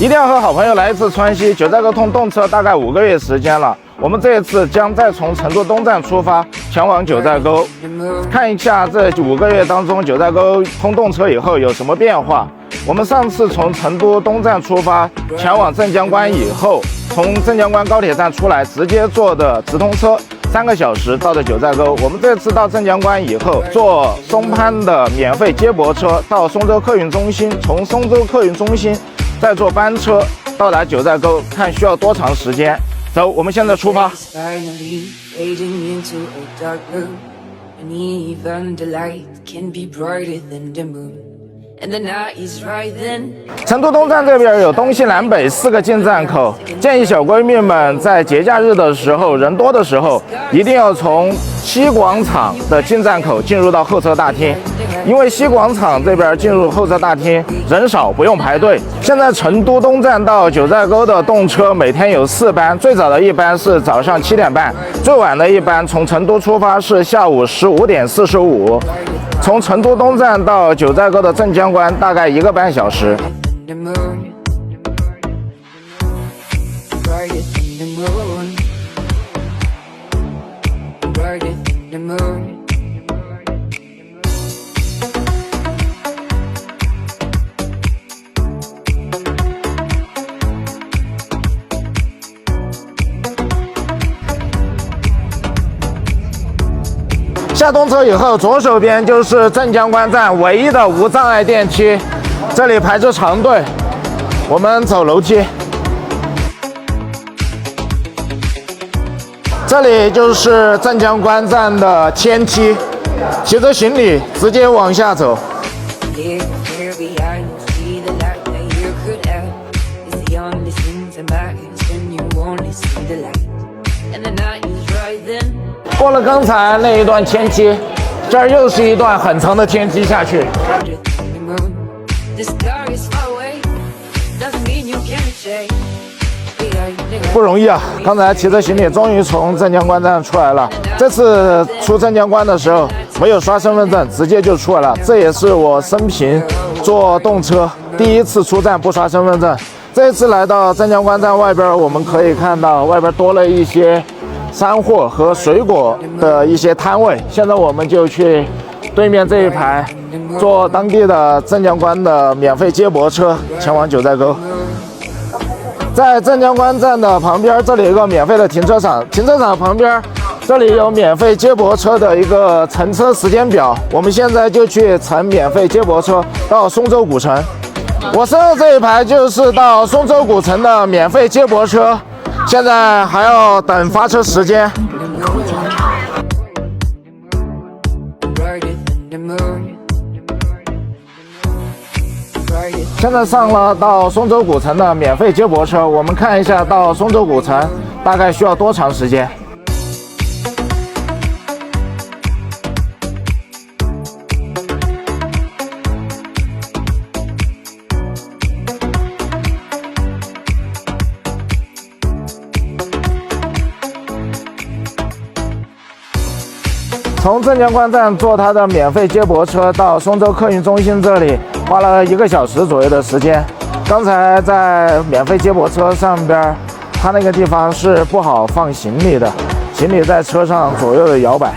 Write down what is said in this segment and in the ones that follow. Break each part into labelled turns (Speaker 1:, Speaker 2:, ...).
Speaker 1: 一定要和好朋友来一次川西。九寨沟通动车大概5个月时间了，我们这一次将再从成都东站出发，前往九寨沟，看一下这5个月当中九寨沟通动车以后有什么变化。我们上次从成都东站出发，前往镇江关以后，从镇江关高铁站出来，直接坐的直通车，3个小时到的九寨沟。我们这次到镇江关以后，坐松潘的免费接驳车到松州客运中心，从松州客运中心再坐班车到达九寨沟，看需要多长时间。走，我们现在出发。成都东站这边有东西南北4个进站口，建议小闺蜜们在节假日的时候，人多的时候，一定要从西广场的进站口进入到候车大厅，因为西广场这边进入候车大厅人少，不用排队。现在成都东站到九寨沟的动车每天有4班，最早的一班是早上7点半，最晚的一班从成都出发是下午15点45。从成都东站到九寨沟的镇江关大概1个半小时。下动车以后，左手边就是镇江关站唯一的无障碍电梯，这里排着长队，我们走楼梯。这里就是镇江关站的天梯，提着行李直接往下走。过了刚才那一段天梯，这儿又是一段很长的天梯下去。不容易啊！刚才提着行李，终于从镇江关站出来了。这次出镇江关的时候没有刷身份证，直接就出来了。这也是我生平坐动车第一次出站不刷身份证。这一次来到镇江关站外边，我们可以看到外边多了一些山货和水果的一些摊位。现在我们就去对面这一排，坐当地的镇江关的免费接驳车前往九寨沟。在镇江关站的旁边，这里有一个免费的停车场，停车场旁边这里有免费接驳车的一个乘车时间表。我们现在就去乘免费接驳车到松州古城。我身后这一排就是到松州古城的免费接驳车，现在还要等发车时间。现在上了到松州古城的免费接驳车，我们看一下到松州古城大概需要多长时间。从镇江关站坐它的免费接驳车到松州客运中心这里，花了1个小时左右的时间。刚才在免费接驳车上边，它那个地方是不好放行李的，行李在车上左右的摇摆。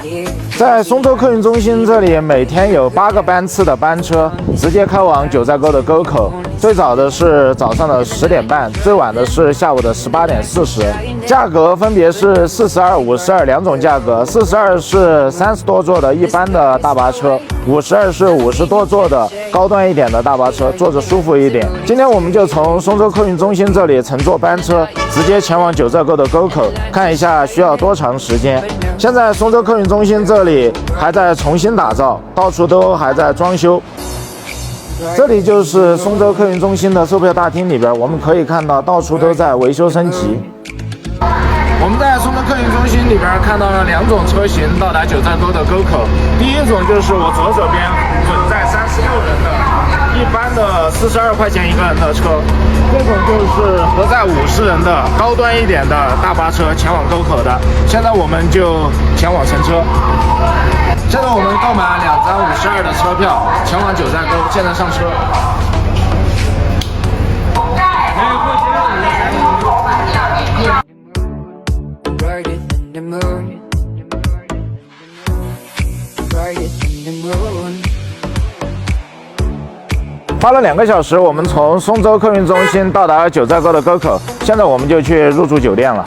Speaker 1: 在松州客运中心这里，每天有8个班次的班车直接开往九寨沟的沟口。最早的是早上的10点半，最晚的是下午的18点40。价格分别是42、52两种价格。42是30多座的一般的大巴车，52是50多座的高端一点的大巴车，坐着舒服一点。今天我们就从松州客运中心这里乘坐班车，直接前往九寨沟的沟口，看一下需要多长时间。现在松州客运中心这里还在重新打造，到处都还在装修。这里就是松州客运中心的售票大厅里边，我们可以看到到处都在维修升级。我们在松州客运中心里边看到了2种车型到达九寨沟的沟口。第一种就是我左手边混载36人的一般的42块钱1个人的车，这种就是合载50人的高端一点的大巴车前往沟口的。现在我们就前往乘车。现在我们购买2张52的车票前往九寨沟，现在上车。花了2个小时，我们从松州客运中心到达了九寨沟的沟口，现在我们就去入住酒店了。